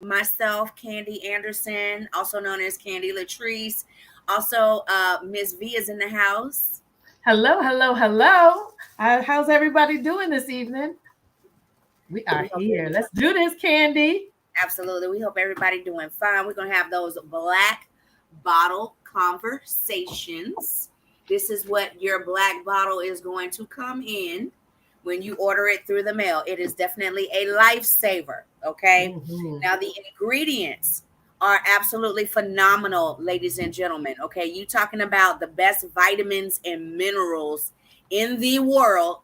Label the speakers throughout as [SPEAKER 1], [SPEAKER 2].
[SPEAKER 1] myself, Candy Anderson, also known as Candy Latrice. Also, Miss V is in the house.
[SPEAKER 2] Hello, hello, hello. How's everybody doing this evening? We are
[SPEAKER 1] We hope
[SPEAKER 2] here. Let's do this, Candy.
[SPEAKER 1] absolutely. We hope everybody doing fine. We're gonna have those black bottle conversations. This is what your black bottle is going to come in when you order it through the mail. It is definitely a lifesaver. Okay.
[SPEAKER 2] Mhm.
[SPEAKER 1] Now the ingredients are absolutely phenomenal, ladies and gentlemen. Okay, you talking about the best vitamins and minerals in the world,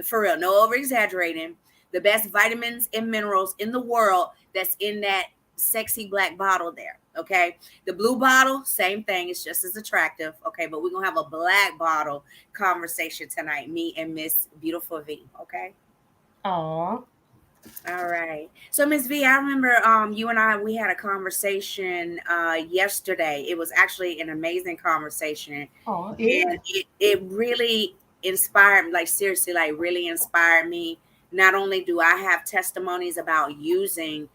[SPEAKER 1] for real, no over exaggerating. The best vitamins and minerals in the world that's in that sexy black bottle there. Okay, the blue bottle, same thing, it's just as attractive. Okay, but we're gonna have a black bottle conversation tonight, me and Miss Beautiful V. Okay.
[SPEAKER 2] Aw.
[SPEAKER 1] All right. So Miss V, I remember you and I we had a conversation yesterday. It was actually an amazing conversation.
[SPEAKER 2] Aw,
[SPEAKER 1] And
[SPEAKER 2] yeah.
[SPEAKER 1] it really inspired, like seriously, like really inspired me. Not only do I have testimonies about using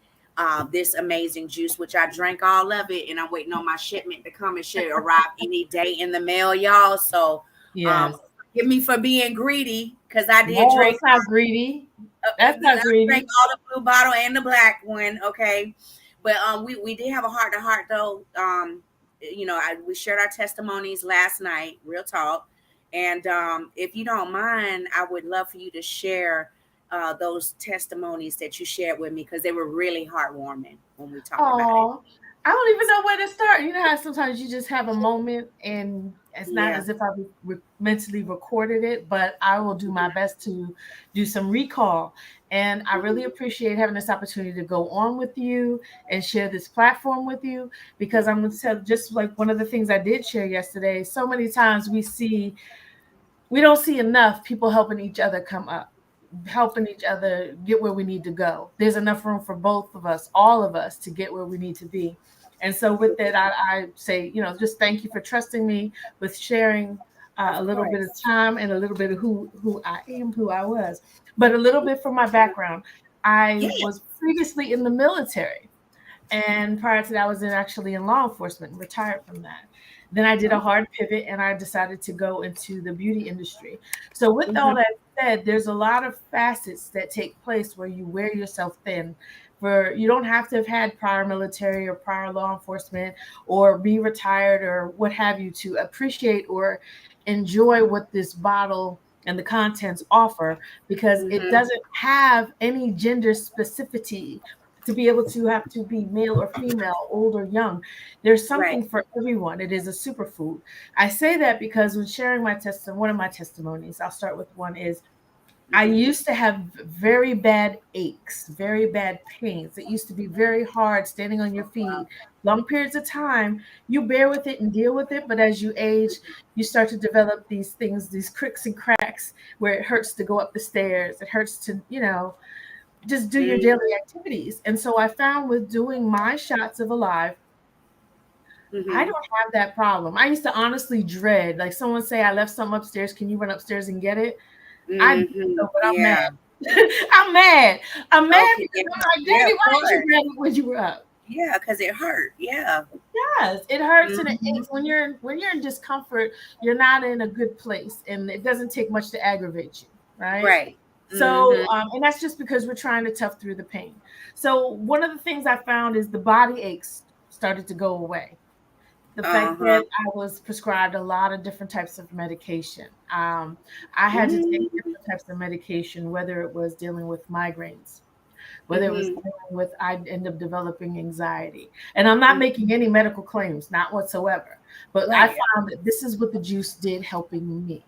[SPEAKER 1] this amazing juice, which I drank all of it, and I'm waiting on my shipment to come. It should arrive any day in the mail, y'all. So um,
[SPEAKER 2] Yes.
[SPEAKER 1] forgive me for being greedy because I did
[SPEAKER 2] No,
[SPEAKER 1] drink.
[SPEAKER 2] it's not greedy. That's
[SPEAKER 1] I
[SPEAKER 2] not
[SPEAKER 1] drank
[SPEAKER 2] greedy.
[SPEAKER 1] all the blue bottle and the black one. Okay, but we did have a heart to heart though. We shared our testimonies last night, real talk. And if you don't mind, I would love for you to share those testimonies that you shared with me because they were really heartwarming when we talked about it.
[SPEAKER 2] Oh, I don't even know where to start. You know how sometimes you just have a moment and it's not
[SPEAKER 1] Yeah.
[SPEAKER 2] as if I mentally recorded it, but I will do my best to do some recall. And I really
[SPEAKER 1] Mhm.
[SPEAKER 2] appreciate having this opportunity to go on with you and share this platform with you because I'm going to tell just like one of the things I did share yesterday. So many times we don't see enough people helping each other come up, helping each other get where we need to go. There's enough room for both of us, all of us, to get where we need to be. And so, with that, I say, just thank you for trusting me with sharing a
[SPEAKER 1] Of
[SPEAKER 2] little bit of
[SPEAKER 1] course.
[SPEAKER 2] time and a little bit of who I am, who I was. But a little bit from my background. I
[SPEAKER 1] Yeah.
[SPEAKER 2] was previously in the military. And prior to that, I was actually in law enforcement, retired from that. Then I did a
[SPEAKER 1] Okay.
[SPEAKER 2] hard pivot and I decided to go into the beauty industry. So, with all
[SPEAKER 1] Hmm.
[SPEAKER 2] that said, there's a lot of facets that take place where you wear yourself thin. For you don't have to have had prior military or prior law enforcement or be retired or what have you to appreciate or enjoy what this bottle and the contents offer because it
[SPEAKER 1] Hmm.
[SPEAKER 2] doesn't have any gender specificity to be able to have to be male or female, old or young. There's
[SPEAKER 1] Right.
[SPEAKER 2] something for everyone. It is a superfood. I say that because when sharing one of my testimonies, I'll start with one is I
[SPEAKER 1] Hmm.
[SPEAKER 2] used to have very bad aches, very bad pains. It used to be very hard standing on your feet, long periods of time. You bear with it and deal with it, but as you age, you start to develop these things, these cricks and cracks where it hurts to go up the stairs. It hurts to, just do your daily activities. And so I found with doing my shots of Alive, I
[SPEAKER 1] Hmm.
[SPEAKER 2] don't have that problem. I used to honestly dread, like someone say, I left something upstairs. Can you run upstairs and get it? I do
[SPEAKER 1] Hmm.
[SPEAKER 2] so, but I'm
[SPEAKER 1] Yeah.
[SPEAKER 2] mad. I'm mad. I'm mad
[SPEAKER 1] Okay.
[SPEAKER 2] because I'm like,
[SPEAKER 1] Yeah,
[SPEAKER 2] Daddy,
[SPEAKER 1] of
[SPEAKER 2] why didn't you
[SPEAKER 1] course.
[SPEAKER 2] grab it when you were up?
[SPEAKER 1] Yeah, because it hurt. Yeah.
[SPEAKER 2] Yes, it hurts and it
[SPEAKER 1] Hmm.
[SPEAKER 2] aches. When you're in discomfort, you're not in a good place, and it doesn't take much to aggravate you, right?
[SPEAKER 1] Right.
[SPEAKER 2] So,
[SPEAKER 1] Hmm.
[SPEAKER 2] and that's just because we're trying to tough through the pain. So, one of the things I found is the body aches started to go away. The fact
[SPEAKER 1] Uh-huh.
[SPEAKER 2] that I was prescribed a lot of different types of medication. I had to take
[SPEAKER 1] Hmm.
[SPEAKER 2] different types of medication, whether it was dealing with migraines, whether it was
[SPEAKER 1] Hmm.
[SPEAKER 2] dealing with, I'd end up developing anxiety. And I'm not making any medical claims, not whatsoever. But I
[SPEAKER 1] Right.
[SPEAKER 2] found that this is what the juice did helping me.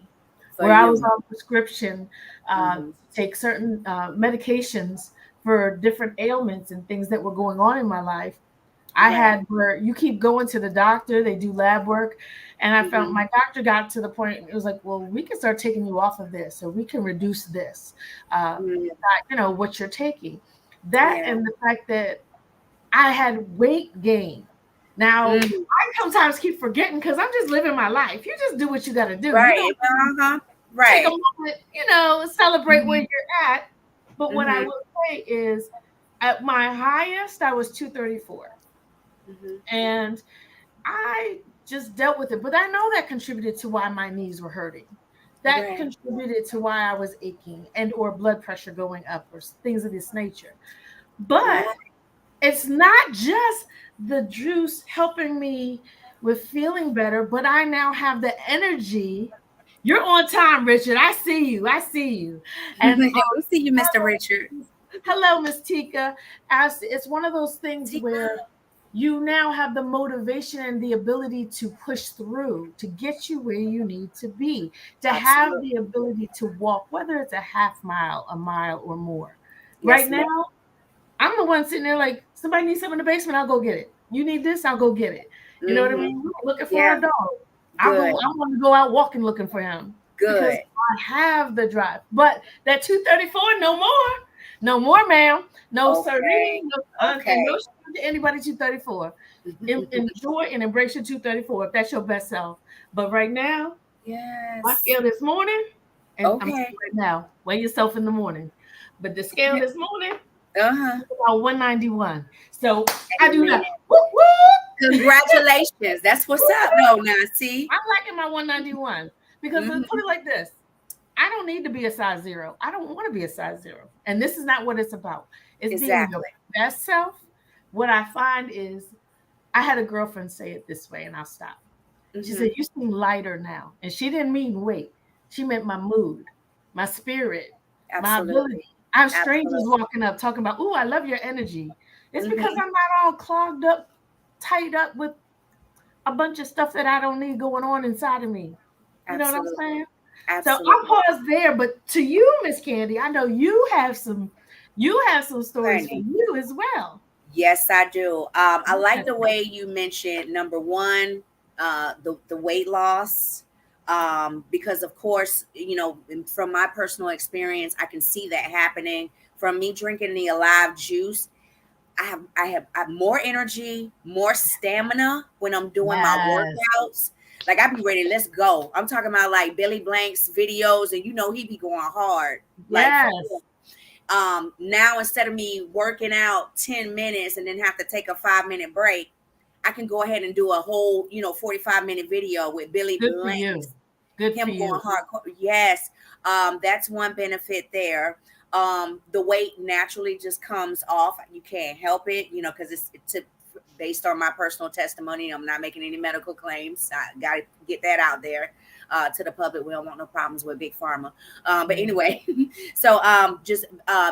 [SPEAKER 1] For
[SPEAKER 2] Where I was
[SPEAKER 1] you.
[SPEAKER 2] on prescription
[SPEAKER 1] Hmm.
[SPEAKER 2] to take certain medications for different ailments and things that were going on in my life, I
[SPEAKER 1] Right.
[SPEAKER 2] had where you keep going to the doctor, they do lab work. And I found
[SPEAKER 1] Hmm.
[SPEAKER 2] my doctor got to the point, it was like, well, we can start taking you off of this, or we can reduce this,
[SPEAKER 1] Hmm.
[SPEAKER 2] what you're taking. That
[SPEAKER 1] Yeah.
[SPEAKER 2] and the fact that I had weight gain. Now,
[SPEAKER 1] Mm.
[SPEAKER 2] I sometimes keep forgetting because I'm just living my life. You just do what you got to do. You
[SPEAKER 1] Right.
[SPEAKER 2] don't
[SPEAKER 1] Uh-huh.
[SPEAKER 2] take a
[SPEAKER 1] Right.
[SPEAKER 2] moment, celebrate where
[SPEAKER 1] Hmm.
[SPEAKER 2] you're at. But what I
[SPEAKER 1] Hmm.
[SPEAKER 2] will say is At my highest, I was 234.
[SPEAKER 1] Mm-hmm.
[SPEAKER 2] And I just dealt with it. But I know that contributed to why my knees were hurting. That
[SPEAKER 1] Right.
[SPEAKER 2] contributed to why I was aching and or blood pressure going up or things of this nature. But
[SPEAKER 1] Right.
[SPEAKER 2] it's not just the juice helping me with feeling better, but I now have the energy. You're on time, Richard. I see you. I see you. And
[SPEAKER 1] We see you, Mr. Richard.
[SPEAKER 2] hello, Miss Tika. As it's one of those things where you now have the motivation and the ability to push through to get you where you need to be, to have
[SPEAKER 1] Absolutely.
[SPEAKER 2] the ability to walk, whether it's a half mile, a mile, or more. Right
[SPEAKER 1] Yes, ma'am.
[SPEAKER 2] now, I'm the one sitting there like, somebody needs something in the basement, I'll go get it. You need this, I'll go get it. You know what I
[SPEAKER 1] Mm-hmm.
[SPEAKER 2] mean? Looking for
[SPEAKER 1] Yeah.
[SPEAKER 2] a dog. I
[SPEAKER 1] Good.
[SPEAKER 2] want to go out walking looking for him because
[SPEAKER 1] Good.
[SPEAKER 2] I have the drive. But that 234, no more. No more, ma'am. No,
[SPEAKER 1] Okay.
[SPEAKER 2] sirree. No, and no
[SPEAKER 1] Okay.
[SPEAKER 2] shade to anybody 234. Enjoy and embrace your 234 if that's your best self. But right now, my
[SPEAKER 1] Yes.
[SPEAKER 2] scale this morning, and I'm saying
[SPEAKER 1] Okay.
[SPEAKER 2] right now, weigh yourself in the morning. But the scale this morning,
[SPEAKER 1] Uh-huh.
[SPEAKER 2] about 191. So I do
[SPEAKER 1] Amen.
[SPEAKER 2] that. Whoop, whoop.
[SPEAKER 1] Congratulations. That's what's
[SPEAKER 2] Whoop,
[SPEAKER 1] up.
[SPEAKER 2] whoop.
[SPEAKER 1] No, now see.
[SPEAKER 2] I'm liking my 191 because let's put
[SPEAKER 1] Mm-hmm.
[SPEAKER 2] it like this. I don't need to be a size zero. I don't want to be a size zero. And this is not what it's about. It's being your
[SPEAKER 1] Exactly.
[SPEAKER 2] best self. What I find is I had a girlfriend say it this way, and I'll stop. She
[SPEAKER 1] Mm-hmm.
[SPEAKER 2] said, "You seem lighter now." And she didn't mean weight. She meant my mood, my spirit, my ability.
[SPEAKER 1] Absolutely.
[SPEAKER 2] I have strangers
[SPEAKER 1] Absolutely.
[SPEAKER 2] walking up talking about, "Oh, I love your energy." It's because
[SPEAKER 1] Mm-hmm.
[SPEAKER 2] I'm not all clogged up, tied up with a bunch of stuff that I don't need going on inside of me. You know what I'm
[SPEAKER 1] Absolutely.
[SPEAKER 2] saying? So I'll
[SPEAKER 1] Absolutely.
[SPEAKER 2] pause there. But to you, Miss Candy, I know you have some stories for
[SPEAKER 1] Honey.
[SPEAKER 2] you as well.
[SPEAKER 1] Yes, I do. I like
[SPEAKER 2] Yes.
[SPEAKER 1] the way you mentioned number one, the weight loss. Because of course, from my personal experience, I can see that happening from me drinking the Alive juice. I have more energy, more stamina when I'm doing my
[SPEAKER 2] Yes.
[SPEAKER 1] workouts. Like I be ready, let's go. I'm talking about like Billy Blank's videos, and he be going hard. Like for real.
[SPEAKER 2] Yes.
[SPEAKER 1] Now instead of me working out 10 minutes and then have to take a 5-minute break, I can go ahead and do a whole, 45-minute video with Billy
[SPEAKER 2] Good for you.
[SPEAKER 1] Blanks,
[SPEAKER 2] Good for
[SPEAKER 1] him going
[SPEAKER 2] you.
[SPEAKER 1] hardcore. Yes. That's one benefit there. The weight naturally just comes off. You can't help it, because based on my personal testimony. I'm not making any medical claims. I got to get that out there to the public. We don't want no problems with big pharma. But anyway, so just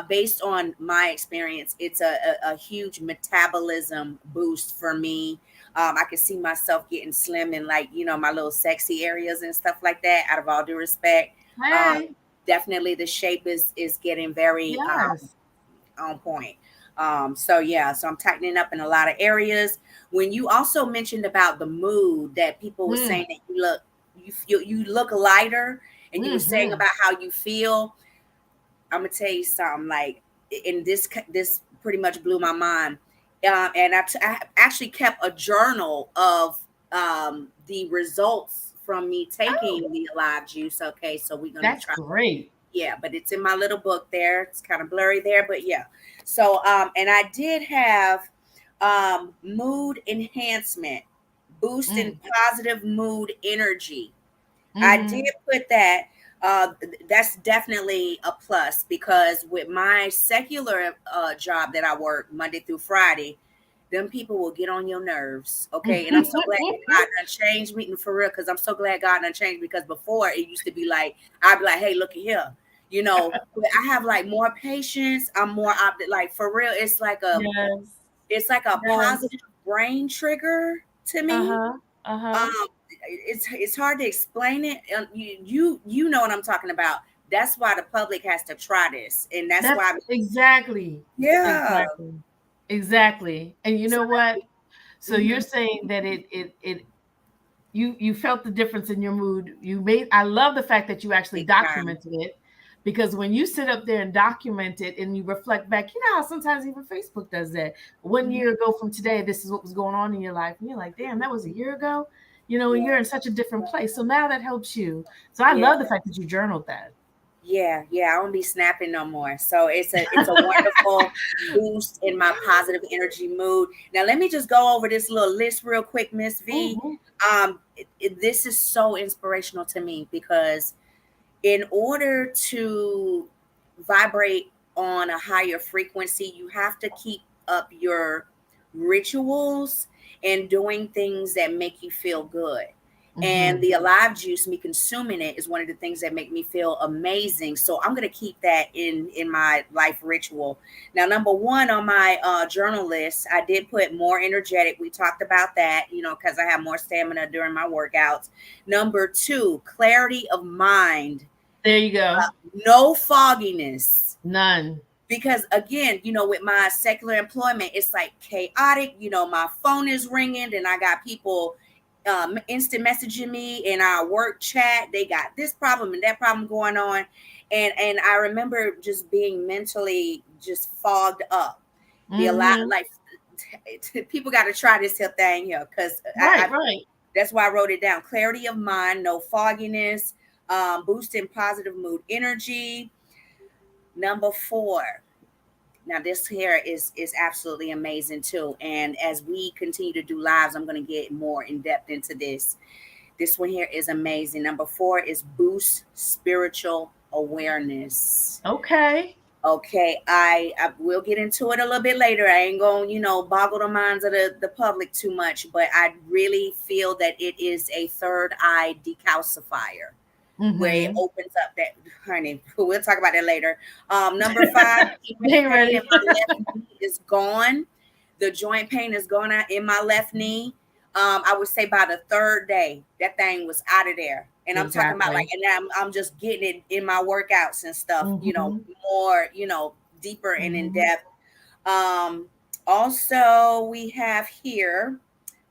[SPEAKER 1] based on my experience, it's a huge metabolism boost for me. I can see myself getting slim in like, my little sexy areas and stuff like that, out of all due respect. Um,
[SPEAKER 2] Hey.
[SPEAKER 1] Definitely the shape is getting very
[SPEAKER 2] Yes.
[SPEAKER 1] on point. So yeah, so I'm tightening up in a lot of areas. When you also mentioned about the mood, that people were
[SPEAKER 2] Mm.
[SPEAKER 1] saying that you look lighter, and you were saying
[SPEAKER 2] Mm-hmm.
[SPEAKER 1] about how you feel. I'm gonna tell you something. Like, in this pretty much blew my mind. And I actually kept a journal of the results from me
[SPEAKER 2] Oh,
[SPEAKER 1] taking the Alive juice. Okay, so we're gonna
[SPEAKER 2] that's
[SPEAKER 1] try.
[SPEAKER 2] great.
[SPEAKER 1] Yeah, but it's in my little book there. It's kind of blurry there, but yeah. So and I did have mood enhancement, boosting
[SPEAKER 2] Mm.
[SPEAKER 1] positive mood energy. I did
[SPEAKER 2] Mm-hmm.
[SPEAKER 1] put that. That's definitely a plus, because with my secular job that I work Monday through Friday, them people will get on your nerves. Okay. And I'm so glad that God done changed me, for real, because I'm so glad God done changed, because before it used to be like, I'd be like, hey, look at here. But I have like more patience. I'm more like, for real,
[SPEAKER 2] Yes.
[SPEAKER 1] it's like a
[SPEAKER 2] Yes.
[SPEAKER 1] positive brain trigger to me.
[SPEAKER 2] Uh-huh. Uh-huh.
[SPEAKER 1] um it's hard to explain it. You know what I'm talking about. That's why the public has to try this, and that's
[SPEAKER 2] That's
[SPEAKER 1] why.
[SPEAKER 2] exactly.
[SPEAKER 1] Yeah.
[SPEAKER 2] Exactly. Exactly. And you
[SPEAKER 1] So
[SPEAKER 2] know what? So you're
[SPEAKER 1] mhm.
[SPEAKER 2] saying that it you felt the difference in your mood. I love the fact that you actually
[SPEAKER 1] Big time.
[SPEAKER 2] documented it, because when you sit up there and document it and you reflect back, you know how sometimes even Facebook does that. One
[SPEAKER 1] Mhm.
[SPEAKER 2] year ago from today, this is what was going on in your life. And you're like, damn, that was a year ago. And
[SPEAKER 1] Yeah.
[SPEAKER 2] you're in such a different place. So now that helps you. So I
[SPEAKER 1] Yeah.
[SPEAKER 2] love the fact that you journaled that.
[SPEAKER 1] Yeah, I don't be snapping no more. So it's a wonderful boost in my positive energy mood. Now let me just go over this little list real quick, Miss V.
[SPEAKER 2] Mhm.
[SPEAKER 1] This is so inspirational to me because in order to vibrate on a higher frequency, you have to keep up your rituals and doing things that make you feel good. And
[SPEAKER 2] Mhm.
[SPEAKER 1] the Alive juice, me consuming it, is one of the things that make me feel amazing. So I'm gonna keep that in my life ritual. Now, number one on my journal list, I did put more energetic. We talked about that, because I have more stamina during my workouts. Number two, clarity of mind,
[SPEAKER 2] There you go.
[SPEAKER 1] no fogginess.
[SPEAKER 2] None.
[SPEAKER 1] Because again, with my secular employment, it's like chaotic. My phone is ringing, and I got people instant messaging me in our work chat. They got this problem and that problem going on, and I remember just being mentally just fogged up. The a lot
[SPEAKER 2] Mhm.
[SPEAKER 1] like people got to try this here thing here because
[SPEAKER 2] Right.
[SPEAKER 1] that's why I wrote it down. Clarity of mind, no fogginess, boosting positive mood energy. Number four. Now this here is absolutely amazing too. And as we continue to do lives, I'm going to get more in depth into this. This one here is amazing. Number four is boost spiritual awareness.
[SPEAKER 2] Okay.
[SPEAKER 1] Okay, I will get into it a little bit later. I ain't gonna, boggle the minds of the public too much, but I really feel that it is a third eye decalcifier where it
[SPEAKER 2] Mhm.
[SPEAKER 1] opens up that, honey. We'll talk about that later. Number five, joint
[SPEAKER 2] They
[SPEAKER 1] pain in
[SPEAKER 2] ready.
[SPEAKER 1] my left knee is gone. The joint pain is gone out in my left knee. I would say by the third day, that thing was out of there. And I'm talking about like,
[SPEAKER 2] Exactly.
[SPEAKER 1] and I'm just getting it in my workouts and stuff,
[SPEAKER 2] Mhm.
[SPEAKER 1] more, deeper and in
[SPEAKER 2] Mhm.
[SPEAKER 1] depth. Um, Also, we have here,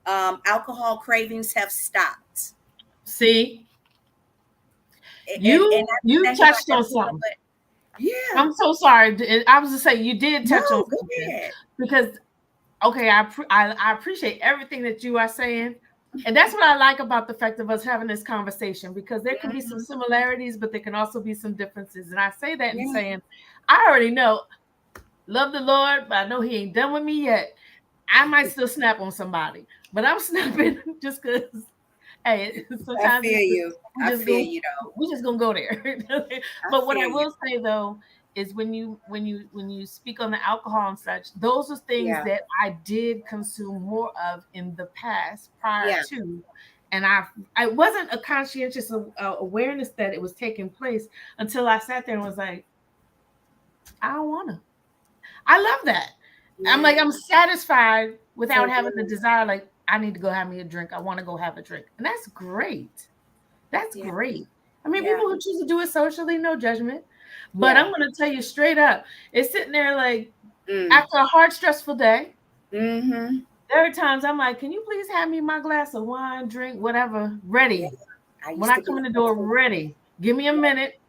[SPEAKER 1] alcohol cravings have stopped.
[SPEAKER 2] See,
[SPEAKER 1] And
[SPEAKER 2] you
[SPEAKER 1] I
[SPEAKER 2] you
[SPEAKER 1] think about
[SPEAKER 2] touched
[SPEAKER 1] that
[SPEAKER 2] on
[SPEAKER 1] too,
[SPEAKER 2] something.
[SPEAKER 1] but yeah,
[SPEAKER 2] I'm so sorry. I was to say you did
[SPEAKER 1] no,
[SPEAKER 2] touch on
[SPEAKER 1] go
[SPEAKER 2] something
[SPEAKER 1] ahead.
[SPEAKER 2] because okay, I appreciate everything that you are saying. And that's what I like about the fact of us having this conversation because there can be some
[SPEAKER 1] Mhm.
[SPEAKER 2] similarities, but there can also be some differences. And I say that in
[SPEAKER 1] Yeah,
[SPEAKER 2] saying, I already know, love the Lord, but I know He ain't done with me yet. I might still snap on somebody, but I'm snapping just because. Hey,
[SPEAKER 1] I
[SPEAKER 2] sometimes
[SPEAKER 1] feel
[SPEAKER 2] it's just,
[SPEAKER 1] you. I feel you though.
[SPEAKER 2] we just gonna go there.
[SPEAKER 1] I
[SPEAKER 2] But what I
[SPEAKER 1] feel you.
[SPEAKER 2] will say though is when you speak on the alcohol and such, those are things
[SPEAKER 1] Yeah,
[SPEAKER 2] that I did consume more of in the past prior
[SPEAKER 1] yeah,
[SPEAKER 2] to, and I wasn't a conscientious awareness that it was taking place until I sat there and was like, I don't want to. I love that. I'm
[SPEAKER 1] yeah.
[SPEAKER 2] like, I'm satisfied without
[SPEAKER 1] So
[SPEAKER 2] having the
[SPEAKER 1] good.
[SPEAKER 2] desire, like, I need to go have me a drink. I want to go have a drink. And that's great. That's
[SPEAKER 1] Yeah,
[SPEAKER 2] great. I mean,
[SPEAKER 1] yeah,
[SPEAKER 2] people who choose to do it socially, no judgment. But I'm
[SPEAKER 1] yeah.
[SPEAKER 2] going to tell you straight up, it's sitting there like
[SPEAKER 1] Mm.
[SPEAKER 2] after a hard, stressful day.
[SPEAKER 1] Mm-hmm.
[SPEAKER 2] There are times I'm like, can you please have me my glass of wine, drink, whatever,
[SPEAKER 1] Yeah.
[SPEAKER 2] ready?
[SPEAKER 1] I
[SPEAKER 2] When
[SPEAKER 1] used
[SPEAKER 2] I
[SPEAKER 1] to be
[SPEAKER 2] come in the
[SPEAKER 1] that
[SPEAKER 2] door,
[SPEAKER 1] too.
[SPEAKER 2] ready. Give me a
[SPEAKER 1] Yeah.
[SPEAKER 2] minute,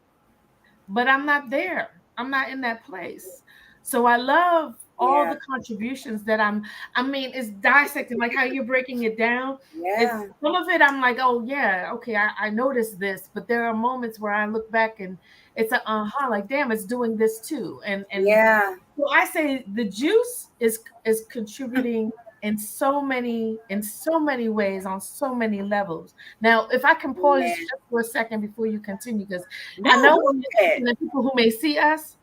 [SPEAKER 2] but I'm not there. I'm not in that place. So I love all
[SPEAKER 1] Yeah.
[SPEAKER 2] the contributions that I mean, it's dissecting, like how you're breaking it down. It's
[SPEAKER 1] Yeah.
[SPEAKER 2] some of it I'm like, oh yeah, okay, I noticed this, but there are moments where I look back and it's a like damn, it's doing this too. And
[SPEAKER 1] Yeah.
[SPEAKER 2] so I say the juice is contributing in so many ways on so many levels. Now, if I can pause
[SPEAKER 1] Man.
[SPEAKER 2] just for a second before you continue, because
[SPEAKER 1] No,
[SPEAKER 2] I know
[SPEAKER 1] go
[SPEAKER 2] when you're
[SPEAKER 1] ahead.
[SPEAKER 2] speaking to people who may see us,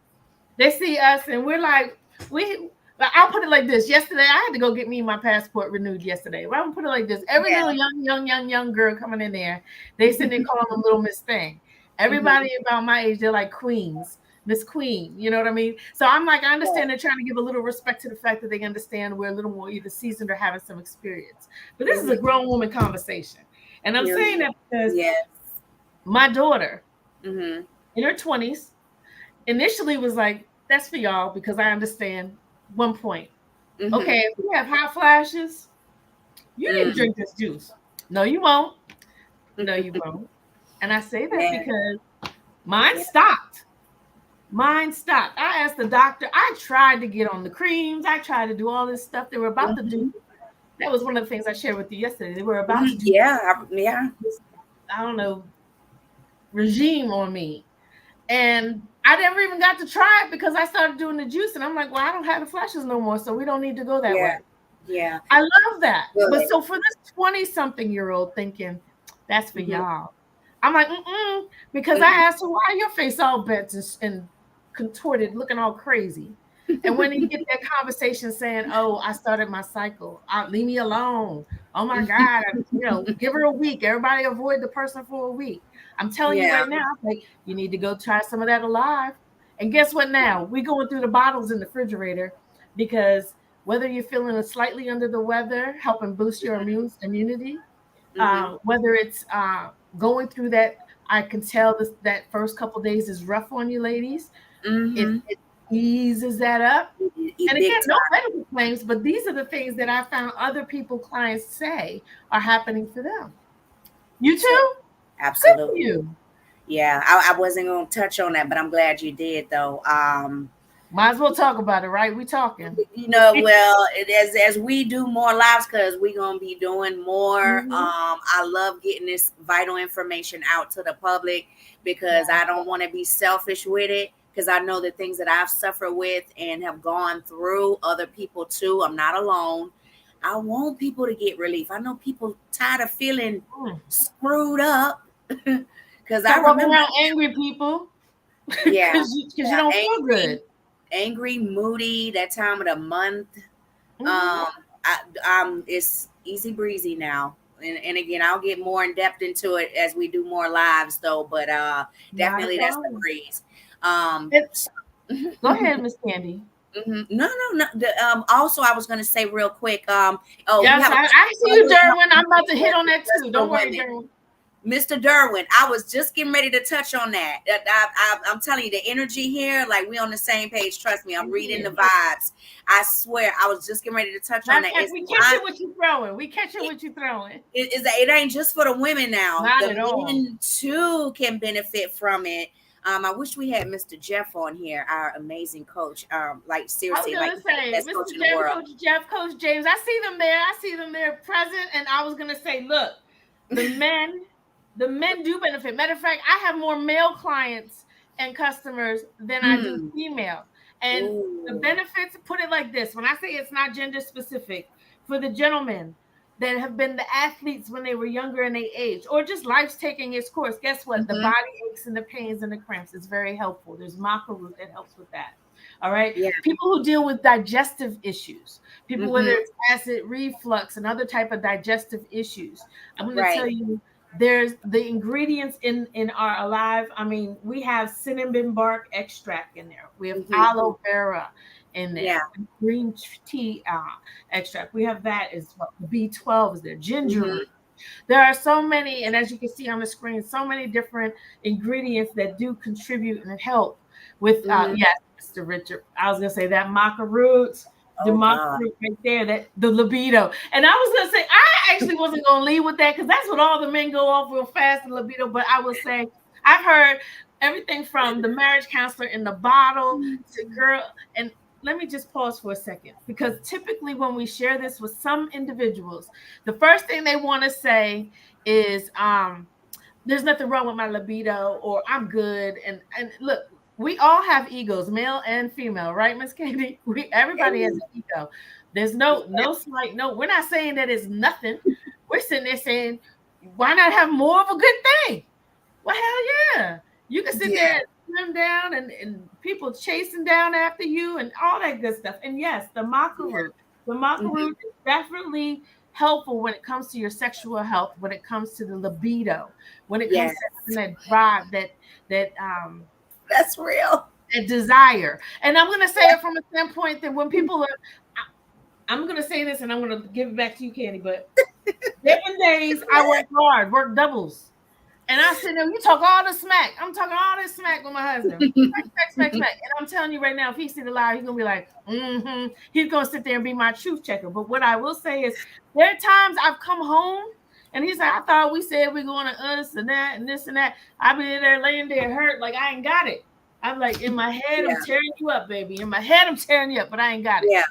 [SPEAKER 2] they see us and we're like, but I'll put it like this. Yesterday, I had to go get me my passport renewed yesterday. But I'm gonna put it like this. Every
[SPEAKER 1] Yeah.
[SPEAKER 2] little young girl coming in there, they sitting there calling them little Miss Thing.
[SPEAKER 1] Mm-hmm.
[SPEAKER 2] Everybody about my age, they're like queens, Miss Queen. You know what I mean? So I'm like, I
[SPEAKER 1] Yeah.
[SPEAKER 2] understand they're trying to give a little respect to the fact that they understand we're a little more either seasoned or having some experience. But this is a
[SPEAKER 1] Mm-hmm.
[SPEAKER 2] grown woman conversation. And I'm saying
[SPEAKER 1] Period.
[SPEAKER 2] that because
[SPEAKER 1] Yes.
[SPEAKER 2] my daughter
[SPEAKER 1] Mm-hmm.
[SPEAKER 2] in her 20s initially was like, that's for y'all because I understand one point.
[SPEAKER 1] Mm-hmm.
[SPEAKER 2] Okay, if you have hot flashes, you need to
[SPEAKER 1] Mm.
[SPEAKER 2] drink this juice. No, you won't. No, you won't. And I say that
[SPEAKER 1] Yeah.
[SPEAKER 2] because mine
[SPEAKER 1] Yeah.
[SPEAKER 2] stopped. Mine stopped. I asked the doctor. I tried to get on the creams. I tried to do all this stuff they were about to do.
[SPEAKER 1] Mm-hmm.
[SPEAKER 2] That was one of the things I shared with you yesterday. They were about to
[SPEAKER 1] Mm-hmm.
[SPEAKER 2] do
[SPEAKER 1] Yeah. Yeah.
[SPEAKER 2] this, I don't know, regime on me. And I never even got to try it because I started doing the juice, and I'm like, well, I don't have the flashes no more, so we don't need to go that way.
[SPEAKER 1] Yeah.
[SPEAKER 2] I love that.
[SPEAKER 1] Good.
[SPEAKER 2] But so for this 20-something-year-old thinking, that's for y'all. I'm like, because I asked her, why your face all bent and contorted, looking all crazy? And when you get that conversation saying, oh, I started my cycle, leave me alone. Oh my God, give her a week. Everybody avoid the person for a week. I'm telling you right now, like, you need to go try some of that Alive. And guess what now? We're going through the bottles in the refrigerator because whether you're feeling slightly under the weather, helping boost your immunity, whether it's going through that, I can tell that first couple days is rough on you ladies. It eases that up. And again, no medical claims, but these are the things that I found other people, clients say are happening for them. You too?
[SPEAKER 1] Absolutely.
[SPEAKER 2] Good for you.
[SPEAKER 1] Yeah, I wasn't going to touch on that, but I'm glad you did, though.
[SPEAKER 2] Might as well talk about it, right? We talking.
[SPEAKER 1] Well, as we do more lives, because we're going to be doing more. I love getting this vital information out to the public because I don't want to be selfish with it, because I know the things that I've suffered with and have gone through, other people too. I'm not alone. I want people to get relief. I know people tired of feeling screwed up. Because I remember
[SPEAKER 2] around angry people.
[SPEAKER 1] Yeah.
[SPEAKER 2] Because you don't feel good.
[SPEAKER 1] Angry, moody, that time of the month. It's easy breezy now. And again, I'll get more in depth into it as we do more lives, though. But definitely that's the breeze.
[SPEAKER 2] Go ahead, Miss Candy.
[SPEAKER 1] No. Also, I was going to say real quick.
[SPEAKER 2] Yes, I see you, Derwin. I'm about to hit on that too. Don't worry, Derwin.
[SPEAKER 1] Mr. Derwin, I was just getting ready to touch on that. I'm telling you, the energy here, like we on the same page. Trust me, I'm reading the vibes. I swear, I was just getting ready to touch on that.
[SPEAKER 2] We catch it what you throwing. We catch it what you throwing.
[SPEAKER 1] It ain't just for the women now.
[SPEAKER 2] Not
[SPEAKER 1] the
[SPEAKER 2] at all.
[SPEAKER 1] Men too can benefit from it. I wish we had Mr. Jeff on here, our amazing coach. Like seriously,
[SPEAKER 2] I was gonna say, Mr. Jeff, Coach James. I see them there. I see them there present. And I was gonna say, look, the men do benefit. Matter of fact, I have more male clients and customers than I do female. And the benefits, put it like this: when I say it's not gender specific, for the gentlemen that have been the athletes when they were younger and they aged, or just life's taking its course, guess what? The body aches and the pains and the cramps is very helpful. There's maca root that helps with that. All right. Yeah. People who deal with digestive issues, people whether it's acid reflux and other type of digestive issues. I'm going to tell you, there's the ingredients in our Alive. I mean, we have cinnamon bark extract in there. We have aloe vera in there. Green tea extract. We have that as well. B12 is there. Ginger. There are so many, and as you can see on the screen, so many different ingredients that do contribute and help with yes, Mr. Richard. I was gonna say that maca root. The maca root right there, that the libido. And I was gonna say, I actually wasn't gonna lead with that because that's what all the men go off real fast, the libido. But I will say, I've heard everything from the marriage counselor in the bottle to girl. And let me just pause for a second, because typically when we share this with some individuals, the first thing they want to say is, there's nothing wrong with my libido, or I'm good. And look, we all have egos, male and female, right, Miss Candy? Everybody has an ego. There's no slight, no, we're not saying that it's nothing. We're sitting there saying, why not have more of a good thing? Well, hell yeah. You can sit there and swim down and people chasing down after you and all that good stuff. And yes, the maca root. The maca root is definitely helpful when it comes to your sexual health, when it comes to the libido, when it comes to that drive, that
[SPEAKER 1] that's real.
[SPEAKER 2] A desire. And I'm going to say it from a standpoint that when people are, I'm going to say this and I'm going to give it back to you, Candy, but there been days I work hard, work doubles. And I sit there, you talk all the smack. I'm talking all this smack with my husband. Smack. And I'm telling you right now, if he see the live, he's going to be like, He's going to sit there and be my truth checker. But what I will say is, there are times I've come home and he's like, I thought we said we're going to us and that and this and that. I've been there laying there hurt like I ain't got it. I'm like, in my head, I'm tearing you up, baby. In my head, I'm tearing you up, but I ain't got it.
[SPEAKER 1] Yeah.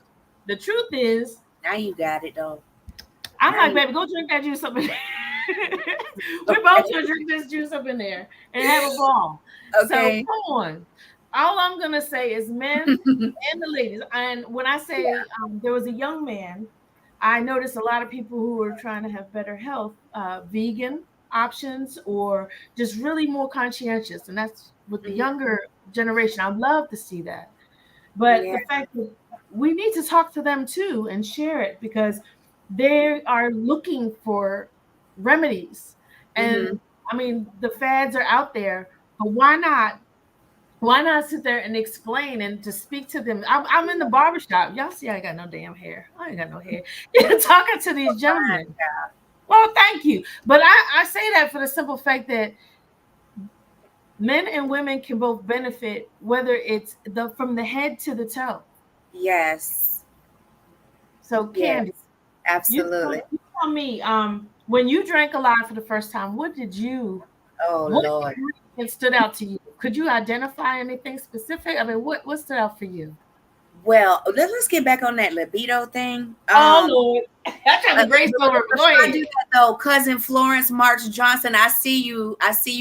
[SPEAKER 2] The truth is,
[SPEAKER 1] now you got it, though.
[SPEAKER 2] I'm like, baby, go drink that juice up. We're both gonna drink this juice up in there and have a ball.
[SPEAKER 1] Okay.
[SPEAKER 2] So come on. All I'm gonna say is men and the ladies. And when I say there was a young man, I noticed a lot of people who were trying to have better health, vegan options, or just really more conscientious. And that's with the younger generation. I'd love to see that. But the fact that we need to talk to them too and share it, because they are looking for remedies. And I mean, the fads are out there, but why not? Why not sit there and explain and to speak to them? I'm in the barbershop. Y'all see, I got no damn hair. I ain't got no hair. You're talking to these gentlemen. Well, thank you. But I say that for the simple fact that men and women can both benefit, whether it's from the head to the toe.
[SPEAKER 1] Yes.
[SPEAKER 2] So, Candy,
[SPEAKER 1] absolutely.
[SPEAKER 2] You tell me, when you drank a lot for the first time, what did you?
[SPEAKER 1] Lord,
[SPEAKER 2] it stood out to you? Could you identify anything specific? I mean, what stood out for you?
[SPEAKER 1] Well, let's get back on that libido thing.
[SPEAKER 2] Lord, that's a great story.
[SPEAKER 1] I do that though, cousin Florence March Johnson. I see you,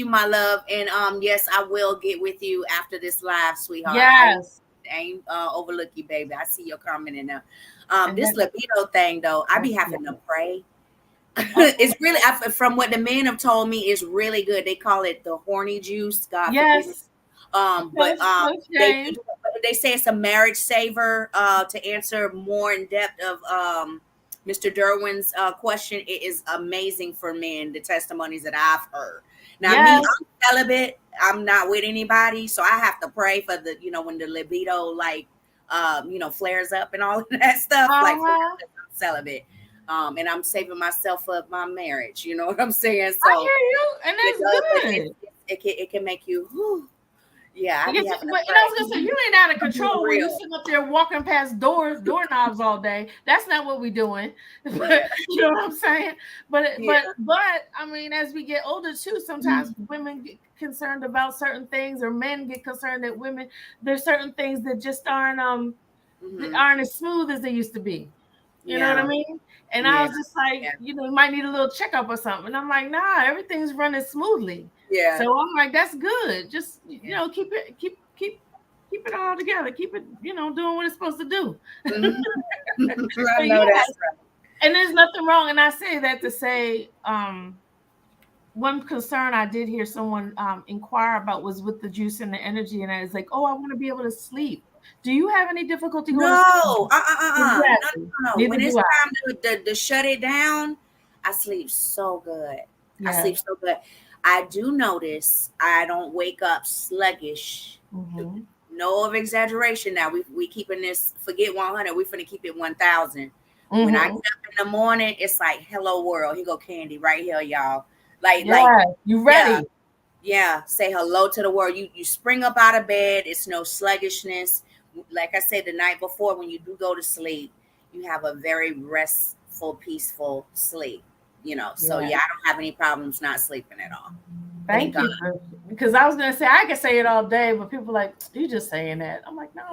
[SPEAKER 1] my love, and yes, I will get with you after this live, sweetheart.
[SPEAKER 2] Yes,
[SPEAKER 1] I ain't overlook you, baby. I see your comment in there. This libido thing though, I be having to pray. It's really, from what the men have told me, is really good. They call it the horny juice. God
[SPEAKER 2] yes.
[SPEAKER 1] but they say it's a marriage saver. To answer more in depth of Mr. Derwin's question, it is amazing for men. The testimonies that I've heard. Now, me, I'm celibate. I'm not with anybody, so I have to pray for the, when the libido flares up and all of that stuff. Like, I'm celibate. And I'm saving myself up my marriage. You know what I'm saying? So
[SPEAKER 2] I hear you, and that's good.
[SPEAKER 1] It can make you. Whew, yeah,
[SPEAKER 2] but I was gonna say, you ain't out of control when you sitting up there walking past doorknobs all day. That's not what we're doing. But, you know what I'm saying? But I mean, as we get older too, sometimes women get concerned about certain things, or men get concerned that women. There's certain things that just aren't as smooth as they used to be. You know what I mean? And I was just like, you might need a little checkup or something. And I'm like, nah, everything's running smoothly. Yeah. So I'm like, that's good. Just keep it all together. Keep it, doing what it's supposed to do.
[SPEAKER 1] I know that's right.
[SPEAKER 2] And there's nothing wrong. And I say that to say, one concern I did hear someone inquire about was with the juice and the energy, and I was like, oh, I want to be able to sleep. Do you have any difficulty going to sleep?
[SPEAKER 1] No. When it's time to shut it down, I sleep so good. Yeah. I sleep so good. I do notice I don't wake up sluggish. No of exaggeration. Now we keeping this, forget 100. We finna keep it 1,000. When I get up in the morning, it's like, hello world. Here go Candy right here, y'all. Like
[SPEAKER 2] you ready?
[SPEAKER 1] Yeah. Say hello to the world. You spring up out of bed. It's no sluggishness. Like I said, the night before, when you do go to sleep, you have a very restful, peaceful sleep. So I don't have any problems not sleeping at all.
[SPEAKER 2] Thank you. Because I was gonna say, I could say it all day, but people are like, you just saying that. I'm like, no.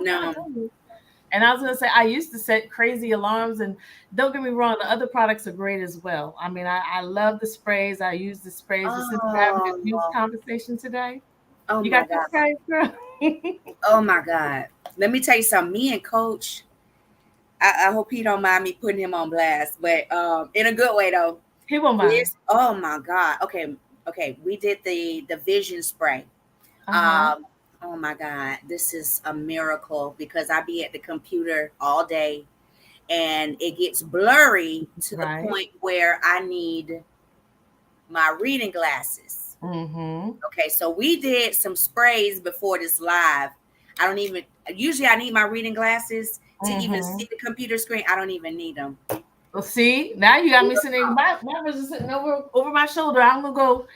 [SPEAKER 2] And I was gonna say, I used to set crazy alarms, and don't get me wrong, the other products are great as well. I mean, I love the sprays. I use the sprays. Since we're having a huge conversation today.
[SPEAKER 1] Oh,
[SPEAKER 2] you got the sprays, girl?
[SPEAKER 1] Oh my God. Let me tell you something. Me and Coach, I hope he don't mind me putting him on blast, but in a good way though.
[SPEAKER 2] He won't mind.
[SPEAKER 1] Oh my God. Okay. We did the vision spray. Oh my God. This is a miracle, because I be at the computer all day and it gets blurry to the point where I need my reading glasses. Okay. So we did some sprays before this live. Usually I need my reading glasses to even see the computer screen. I don't even need them.
[SPEAKER 2] Well, see, now you got me sitting, my was sitting over my shoulder. I'm going to go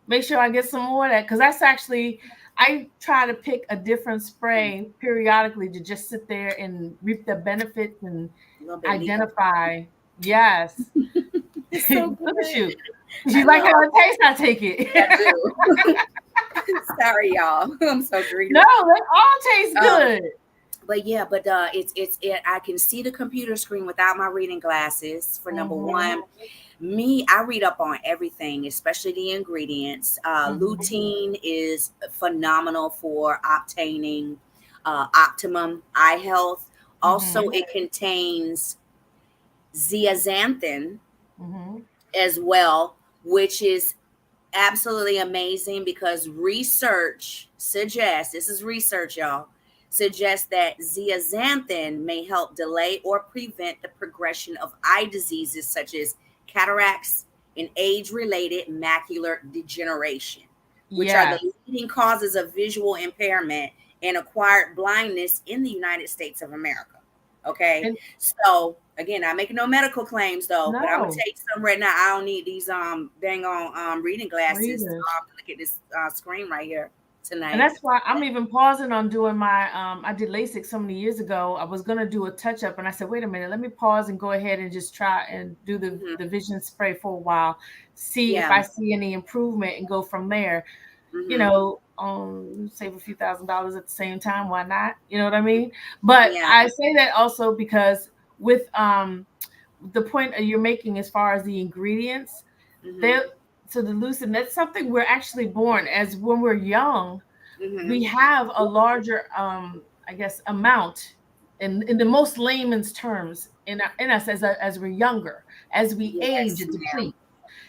[SPEAKER 2] make sure I get some more of that, because that's actually, I try to pick a different spray periodically to just sit there and reap the benefits and identify. Yes. So look at you. You like how it tastes, I take it.
[SPEAKER 1] I do. Sorry, y'all. I'm so greedy.
[SPEAKER 2] No, they all taste good.
[SPEAKER 1] But it's I can see the computer screen without my reading glasses, for number one. I read up on everything, especially the ingredients. Lutein is phenomenal for obtaining optimum eye health. Also, it contains zeaxanthin as well, which is absolutely amazing because research suggests, this is research, y'all, suggests that zeaxanthin may help delay or prevent the progression of eye diseases such as cataracts and age-related macular degeneration, which are the leading causes of visual impairment and acquired blindness in the United States of America. Okay. So again, not making no medical claims though, but I'm gonna take some right now. I don't need these dang on reading glasses. Look at this screen right here tonight.
[SPEAKER 2] And that's why I'm even pausing on doing my I did LASIK so many years ago. I was gonna do a touch up and I said, wait a minute, let me pause and go ahead and just try and do the vision spray for a while, see if I see any improvement and go from there. You know, save a few $1,000s at the same time. Why not? You know what I mean? But I say that also because with the point you're making as far as the ingredients, so the lucid, that's something we're actually born as when we're young. We have a larger, I guess, amount in the most layman's terms in us as we're younger. As we age, it depletes.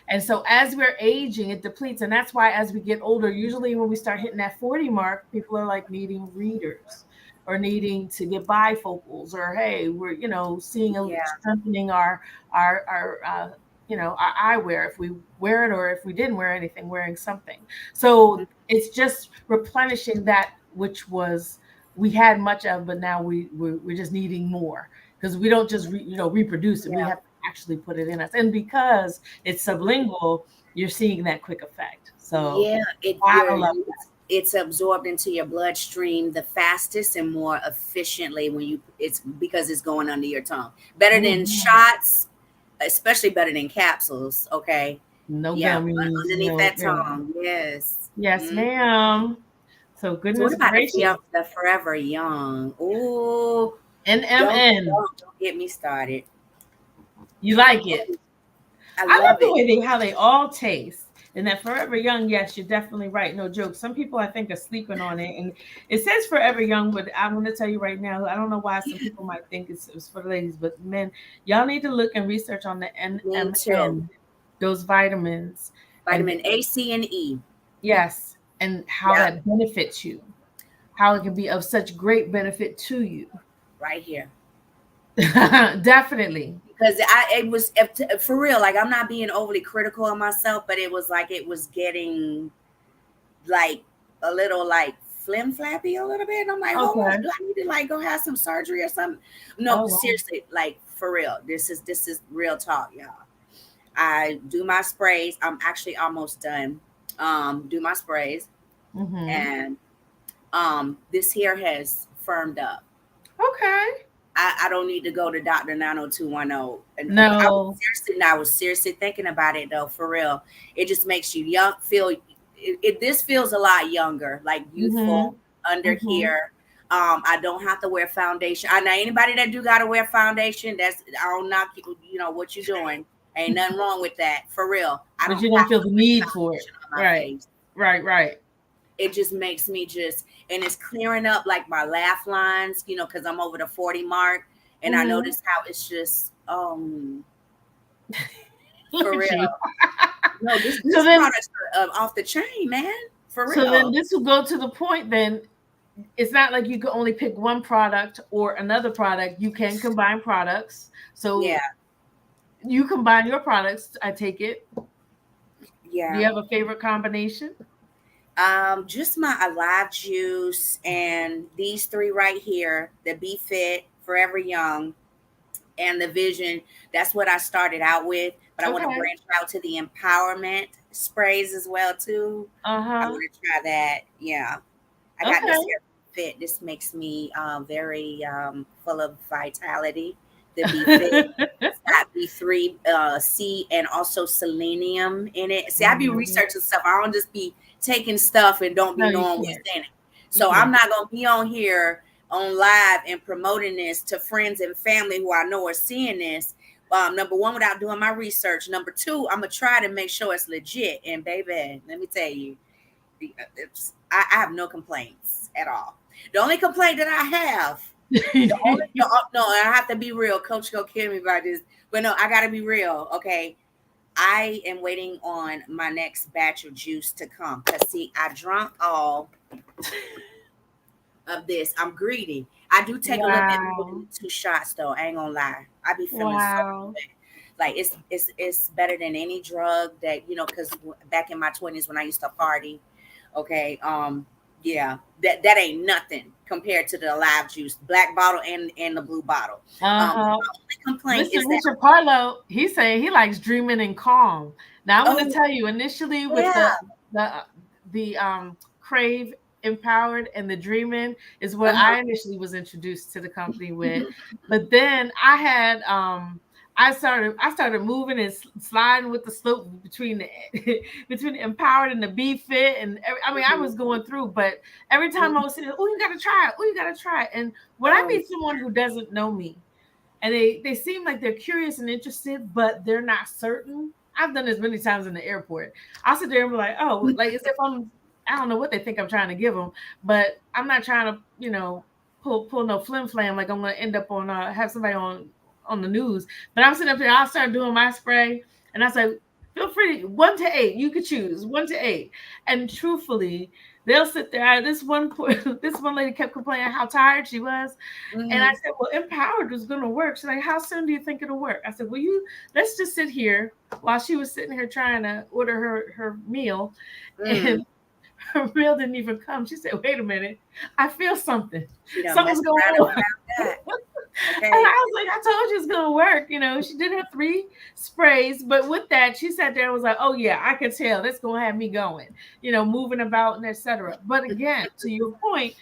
[SPEAKER 2] And so as we're aging, it depletes. And that's why as we get older, usually when we start hitting that 40 mark, people are like needing readers or needing to get bifocals, or hey, we're, you know, seeing strengthening our you know, our eyewear if we wear it, or if we didn't wear anything, wearing something. So it's just replenishing that which was we had much of, but now we're just needing more, because we don't just reproduce it. We have to actually put it in us, and because it's sublingual, you're seeing that quick effect. So
[SPEAKER 1] it's absorbed into your bloodstream the fastest and more efficiently when it's because it's going under your tongue. Better than shots, especially better than capsules. Okay. Underneath that tongue. Yes,
[SPEAKER 2] ma'am. So goodness.
[SPEAKER 1] So what about the Forever Young? Ooh,
[SPEAKER 2] NMN.
[SPEAKER 1] Don't get me started.
[SPEAKER 2] You like it? I love the way how they all taste. And that Forever Young, yes, you're definitely right. No joke. Some people I think are sleeping on it, and it says Forever Young, but I'm going to tell you right now, I don't know why some people might think it's for the ladies, but men, y'all need to look and research on the NMN, those vitamins,
[SPEAKER 1] vitamin A, C, and E.
[SPEAKER 2] Yes, and how that benefits you, how it can be of such great benefit to you.
[SPEAKER 1] Right here.
[SPEAKER 2] Definitely.
[SPEAKER 1] Because it was for real, like I'm not being overly critical of myself, but it was like it was getting like a little like flim flappy a little bit. And I'm like, hold on, do I need to like go have some surgery or something? No, seriously, like for real. This is real talk, y'all. I do my sprays. I'm actually almost done. Do my sprays, and this hair has firmed up.
[SPEAKER 2] Okay.
[SPEAKER 1] I don't need to go to Dr. 90210.
[SPEAKER 2] No.
[SPEAKER 1] I was seriously thinking about it though, for real. It just makes you young. This feels a lot younger, like youthful under here. I don't have to wear foundation. I know anybody that do gotta wear foundation. I don't knock you know what you're doing. Ain't nothing wrong with that, for real.
[SPEAKER 2] But you don't feel the need for it. Right.
[SPEAKER 1] It just makes me and it's clearing up like my laugh lines, you know, because I'm over the 40 mark, and I notice how it's just for real. No, this product's off the chain, man. For real.
[SPEAKER 2] So then this will go to the point. Then it's not like you can only pick one product or another product. You can combine products. So you combine your products. I take it.
[SPEAKER 1] Yeah.
[SPEAKER 2] Do you have a favorite combination?
[SPEAKER 1] Just my Alive Juice and these three right here, the Be Fit, Forever Young, and the Vision. That's what I started out with, but I want to branch out to the Empowerment sprays as well too. I want to try that. Yeah, I got this here Fit. This makes me very full of vitality. The Be Fit. It's got B3, C, and also selenium in it. See, I be researching stuff. I don't just be taking stuff and don't be knowing what's in it. So I'm not going to be on here on live and promoting this to friends and family who I know are seeing this. Number one, without doing my research. Number two, I'm gonna try to make sure it's legit. And baby, let me tell you, I have no complaints at all. The only complaint that I have, no, I have to be real. Coach gonna kill me about this, but no, I gotta be real. Okay, I am waiting on my next batch of juice to come. Cause see, I drunk all of this. I'm greedy. I do take a little bit more than 2 shots though. I ain't gonna lie. I be feeling so good. Like it's better than any drug that, you know, because back in my 20s when I used to party, okay, yeah, that ain't nothing compared to the Alive juice, black bottle and the blue bottle. The only complaint is that
[SPEAKER 2] Mr. Parlow, he's saying he likes Dreaming and Calm. Now I want to tell you, initially with the Crave Empowered and the Dreaming is what I initially was introduced to the company with. But then I had I started moving and sliding with the slope between the Empowered and the Be Fit, and I was going through. But every time I was saying, "Oh, you gotta try it! Oh, you gotta try it!" And when I meet someone who doesn't know me, and they seem like they're curious and interested, but they're not certain. I've done this many times in the airport. I'll sit there and be like, "Oh, like as if I don't know what they think I'm trying to give them, but I'm not trying to, you know, pull no flim flam like I'm going to end up on have somebody on the news." But I'm sitting up there, I'll start doing my spray, and I say, "Feel free, 1 to 8, you could choose 1 to 8." And truthfully, they'll sit there. This one lady kept complaining how tired she was, and I said, "Well, Empowered was going to work." She's like, "How soon do you think it'll work?" I said, "Well, let's just sit here." While she was sitting here trying to order her meal, and her meal didn't even come. She said, "Wait a minute, I feel something. Something's going on." Okay. And I was like, "I told you it's gonna work." You know, she did her 3 sprays, but with that, she sat there and was like, "Oh yeah, I could tell that's gonna have me going, you know, moving about and etc." But again, to your point,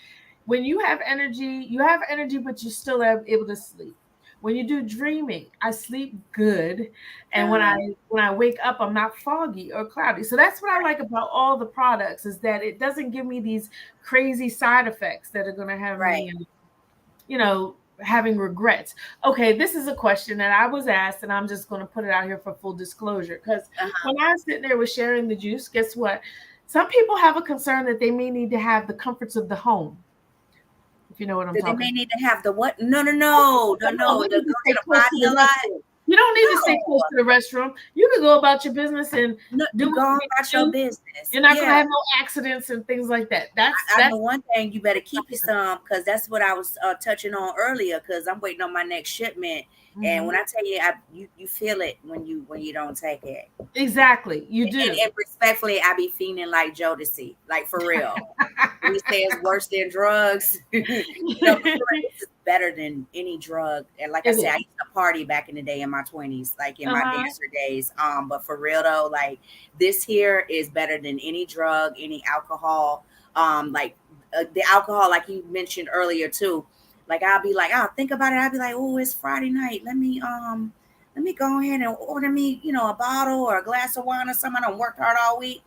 [SPEAKER 2] when you have energy, but you're still able to sleep. When you do Dreaming, I sleep good, and when I wake up, I'm not foggy or cloudy. So that's what I like about all the products, is that it doesn't give me these crazy side effects that are going to have me, you know, having regrets. Okay, this is a question that I was asked, and I'm just going to put it out here for full disclosure, because when I was sitting there with sharing the juice, guess what? Some people have a concern that they may need to have the comforts of the home. If you know what I'm talking about.
[SPEAKER 1] They may need to have the what? No. To go to the body a lot.
[SPEAKER 2] You don't need to stay close to the restroom. You can go about your business and
[SPEAKER 1] go about your business.
[SPEAKER 2] You're not going to have no accidents and things like that. That's
[SPEAKER 1] the one thing. You better keep you some, because that's what I was touching on earlier, because I'm waiting on my next shipment. And when I tell you, you feel it when you don't take it.
[SPEAKER 2] Exactly, you do.
[SPEAKER 1] And respectfully, I be feeling like Jodeci, like for real. We say it's worse than drugs. It's better than any drug. And like I said, I used to party back in the day in my 20s, like in my dancer days. But for real though, like this here is better than any drug, any alcohol. Like the alcohol, like you mentioned earlier too. Like I'll be like, I'll think about it. I'll be like, oh, it's Friday night. Let me go ahead and order me, you know, a bottle or a glass of wine or something. I don't work hard all week.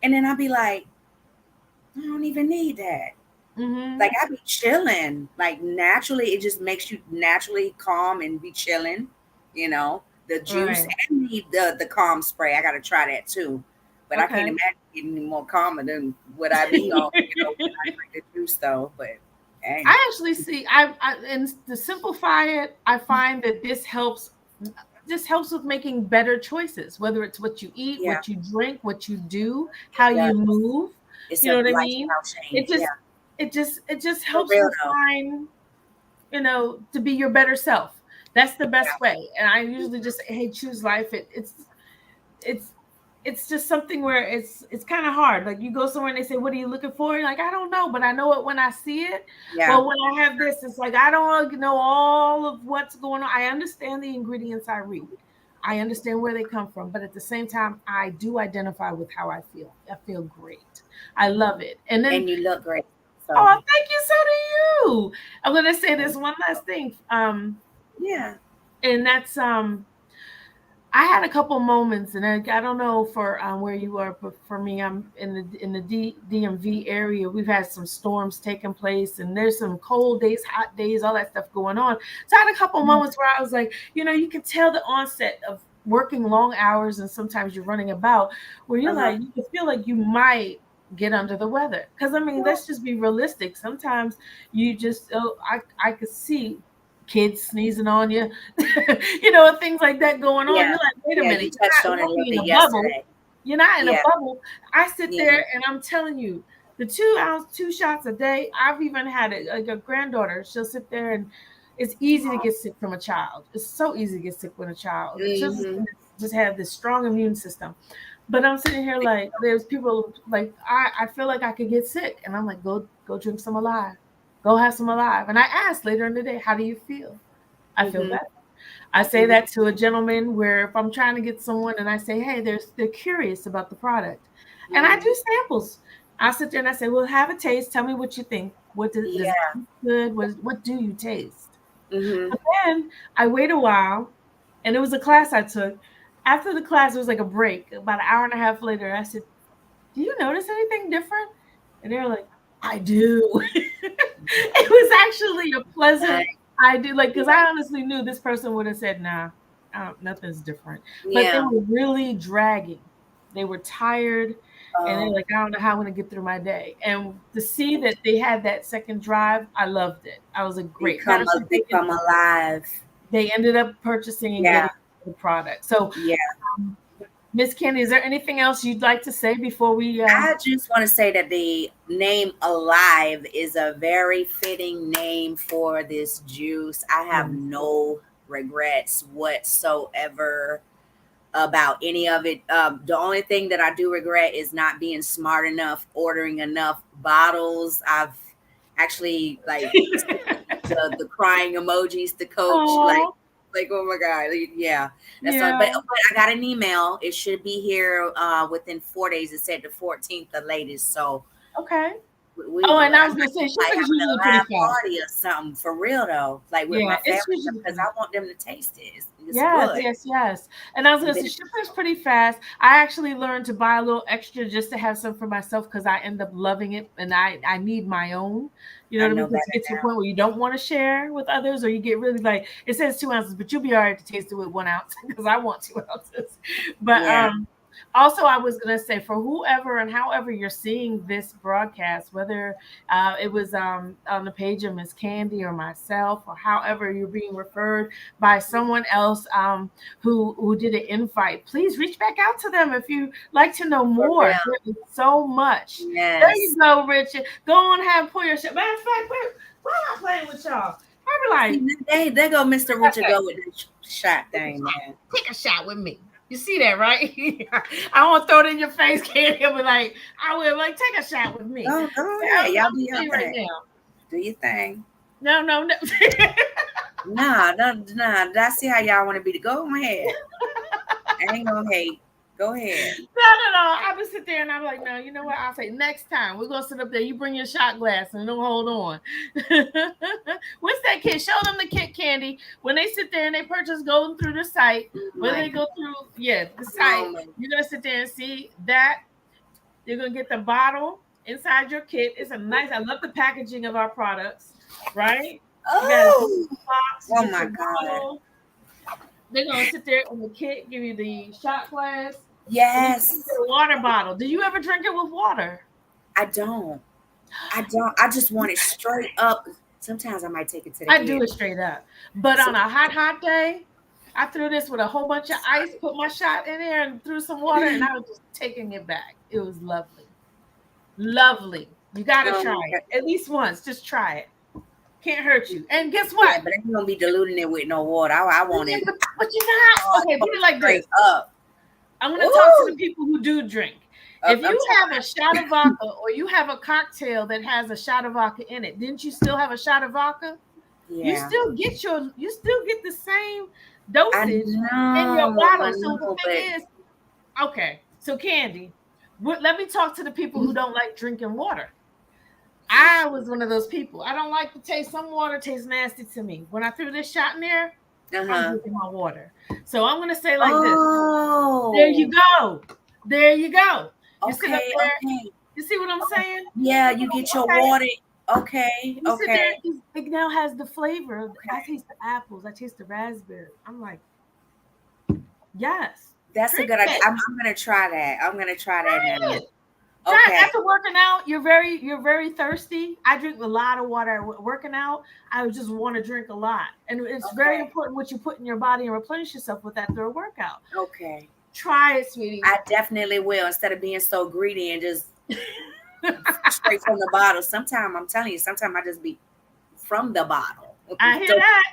[SPEAKER 1] And then I'll be like, I don't even need that. Like I be chilling. Like naturally, it just makes you naturally calm and be chilling. You know, the juice and the calm spray. I gotta try that too. But I can't imagine getting any more calmer than what I be on, you know, when I drink the juice though. But
[SPEAKER 2] I actually see, and to simplify it, I find that this helps with making better choices, whether it's what you eat, what you drink, what you do, how you move. You know what I mean? It just helps you find, you know, to be your better self. That's the best way. And I usually just say, hey, choose life. It's just something where it's kind of hard. Like you go somewhere and they say, what are you looking for? You're like, I don't know, but I know it when I see it. But when I have this, it's like, I don't know all of what's going on. I understand the ingredients I read. I understand where they come from. But at the same time, I do identify with how I feel. I feel great. I love it. And
[SPEAKER 1] you look great. So.
[SPEAKER 2] Oh, thank you. So do you. I'm going to say this one last thing. And that's, I had a couple moments, and I don't know for where you are, but for me, I'm in the DMV area. We've had some storms taking place, and there's some cold days, hot days, all that stuff going on. So I had a couple moments where I was like, you can tell the onset of working long hours, and sometimes you're running about, where you're like, you can feel like you might get under the weather. Because I mean, let's just be realistic. Sometimes you just, I could see kids sneezing on you, and things like that going on. You're like, wait a minute,
[SPEAKER 1] you touched on it a little bit yesterday.
[SPEAKER 2] You're not in a bubble. I sit there and I'm telling you, the 2 shots a day. I've even had it, like a granddaughter. She'll sit there, and it's easy to get sick from a child. It's so easy to get sick with a child. Just have this strong immune system. But I'm sitting here like, there's people like, I feel like I could get sick, and I'm like, go drink some Alive. Go have some Alive. And I asked later in the day, how do you feel? I feel better. I say that to a gentleman where if I'm trying to get someone and I say, hey, they're curious about the product. And I do samples. I sit there and I say, well, have a taste. Tell me what you think. What does it taste good? What do you taste? But then I wait a while, and it was a class I took. After the class, it was like a break. About an hour and a half later, I said, do you notice anything different? And they were like, I do. It was actually a pleasant, I do, like, because I honestly knew this person would have said, nah, nothing's different. But they were really dragging. They were tired, and they're like, I don't know how I'm going to get through my day. And to see that they had that second drive, I loved it. I was like, great.
[SPEAKER 1] They come alive.
[SPEAKER 2] They ended up purchasing and getting the product. So, Miss Candy, is there anything else you'd like to say before we?
[SPEAKER 1] I just want to say that the name Alive is a very fitting name for this juice. I have no regrets whatsoever about any of it. The only thing that I do regret is not being smart enough, ordering enough bottles. I've actually like the crying emojis to Coach, like, oh my God. But I got an email. It should be here within 4 days. It said the 14th the latest. So
[SPEAKER 2] okay. And I was gonna say,
[SPEAKER 1] like having a live party or something for real though, like with my family, because I want them to taste it. It's
[SPEAKER 2] yes. And I was gonna say, shipping's pretty fast. I actually learned to buy a little extra just to have some for myself because I end up loving it, and I need my own. You know what I mean? Because it gets to the point where you don't want to share with others, or you get really like, it says 2 ounces, but you'll be all right to taste it with 1 ounce because I want 2 ounces. But also, I was going to say, for whoever and however you're seeing this broadcast, whether it was on the page of Miss Candy or myself, or however you're being referred by someone else who did an invite, please reach back out to them if you like to know more. There is so much.
[SPEAKER 1] Yes.
[SPEAKER 2] There you go, Richard. Go on ahead and pull your shit. Matter of fact, why am I playing with y'all? I be
[SPEAKER 1] like, there go Mr. Richard go with the shot thing, man.
[SPEAKER 2] Take a shot with me. You see that, right? I won't throw it in your face, Candy. I'll be like, I will, like, take a shot with me.
[SPEAKER 1] Oh, y'all do your thing. Now. Do your thing.
[SPEAKER 2] No.
[SPEAKER 1] Nah. I see how y'all want to be. Go ahead. I ain't gonna hate. Go ahead.
[SPEAKER 2] No. I would sit there and I'm like, no, you know what? I'll say next time we're gonna sit up there. You bring your shot glass and don't hold on. What's that kit? Show them the kit, Candy. When they sit there and they purchase going through the site, when they go through, the site, you're gonna sit there and see that. You're gonna get the bottle inside your kit. It's a nice. I love the packaging of our products, right?
[SPEAKER 1] Oh my God.
[SPEAKER 2] They're gonna sit there in the kit, give you the shot glass.
[SPEAKER 1] Yes.
[SPEAKER 2] The water bottle. Do you ever drink it with water?
[SPEAKER 1] I don't. I just want it straight up. Sometimes I might take it to the
[SPEAKER 2] I do it straight up. But on a hot day, I threw this with a whole bunch of ice, put my shot in there and threw some water, and I was just taking it back. It was lovely. Lovely. You gotta try it. At least once. Just try it. Can't hurt you. And guess what?
[SPEAKER 1] Yeah, but I'm gonna be diluting it with no water. I want it.
[SPEAKER 2] But you not. Okay, put it like this.
[SPEAKER 1] Up.
[SPEAKER 2] I'm gonna talk to the people who do drink. If you have a shot of vodka or you have a cocktail that has a shot of vodka in it, didn't you still have a shot of vodka? Yeah. You still get the same dosage in your bottle. So the thing is, okay. So Candy, let me talk to the people who don't like drinking water. I was one of those people. I don't like the taste. Some water tastes nasty to me. When I threw this shot in there, I'm
[SPEAKER 1] Uh-huh.
[SPEAKER 2] drinking my water. So I'm gonna say like this. There
[SPEAKER 1] Oh,
[SPEAKER 2] you go. There you go. You sit up
[SPEAKER 1] okay,
[SPEAKER 2] there.
[SPEAKER 1] okay.
[SPEAKER 2] You see what I'm saying?
[SPEAKER 1] Yeah, you get your
[SPEAKER 2] Okay.
[SPEAKER 1] water. Okay,
[SPEAKER 2] You sit there.
[SPEAKER 1] okay,
[SPEAKER 2] It now has the flavor. I
[SPEAKER 1] okay.
[SPEAKER 2] taste the apples. I taste the raspberry. I'm like, yes,
[SPEAKER 1] That's a
[SPEAKER 2] drink
[SPEAKER 1] good idea.
[SPEAKER 2] it.
[SPEAKER 1] I'm gonna try that. I'm gonna try that
[SPEAKER 2] Try
[SPEAKER 1] now.
[SPEAKER 2] it. Try it.
[SPEAKER 1] Okay,
[SPEAKER 2] After working out, you're very thirsty. I drink a lot of water. Working out, I just want to drink a lot, and it's very
[SPEAKER 1] okay,
[SPEAKER 2] important what you put in your body and replenish yourself with after a workout.
[SPEAKER 1] okay.
[SPEAKER 2] Try it, sweetie.
[SPEAKER 1] I definitely will instead of being so greedy and just straight from the bottle. Sometimes I'm telling you, sometimes I just be from the bottle.
[SPEAKER 2] I hear
[SPEAKER 1] Don't
[SPEAKER 2] that.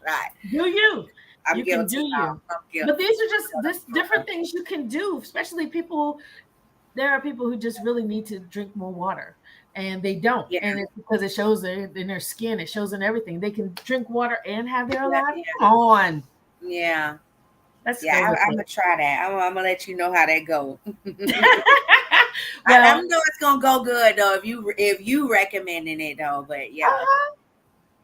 [SPEAKER 1] try.
[SPEAKER 2] Do you?
[SPEAKER 1] I'm
[SPEAKER 2] You can do
[SPEAKER 1] guilty, y'all.
[SPEAKER 2] you.
[SPEAKER 1] I'm
[SPEAKER 2] But
[SPEAKER 1] guilty.
[SPEAKER 2] these are just this different things you can do, especially people. There are people who just really need to drink more water and they don't.
[SPEAKER 1] Yeah,
[SPEAKER 2] And it's because it shows in their skin, it shows in everything. They can drink water and have their
[SPEAKER 1] yeah,
[SPEAKER 2] life.
[SPEAKER 1] yeah,
[SPEAKER 2] Come on.
[SPEAKER 1] yeah.
[SPEAKER 2] Let's
[SPEAKER 1] Yeah,
[SPEAKER 2] go with
[SPEAKER 1] I'm
[SPEAKER 2] it.
[SPEAKER 1] gonna try that. I'm gonna let you know how that go. I
[SPEAKER 2] Well,
[SPEAKER 1] know it's gonna go good though if you recommending it though. But yeah,
[SPEAKER 2] uh-huh,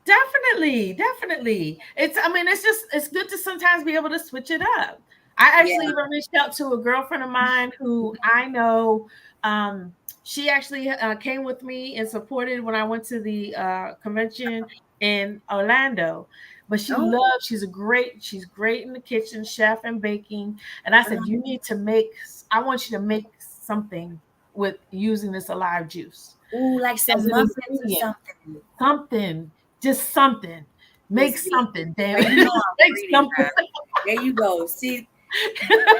[SPEAKER 2] definitely, definitely. It's good to sometimes be able to switch it up. I
[SPEAKER 1] yeah.
[SPEAKER 2] actually even reached out to a girlfriend of mine who I know. She actually came with me and supported when I went to the convention in Orlando. But
[SPEAKER 1] Oh,
[SPEAKER 2] she's great in the kitchen, chef and baking. And I said, you need to I want you to make something with using this alive juice
[SPEAKER 1] ooh, like
[SPEAKER 2] as
[SPEAKER 1] some
[SPEAKER 2] an
[SPEAKER 1] muffins or
[SPEAKER 2] ingredient.
[SPEAKER 1] something.
[SPEAKER 2] Something, just something. Make
[SPEAKER 1] Miss V,
[SPEAKER 2] something, damn
[SPEAKER 1] girl, you know
[SPEAKER 2] it.
[SPEAKER 1] I'm
[SPEAKER 2] Make
[SPEAKER 1] greedy
[SPEAKER 2] something.
[SPEAKER 1] now. There you go. See,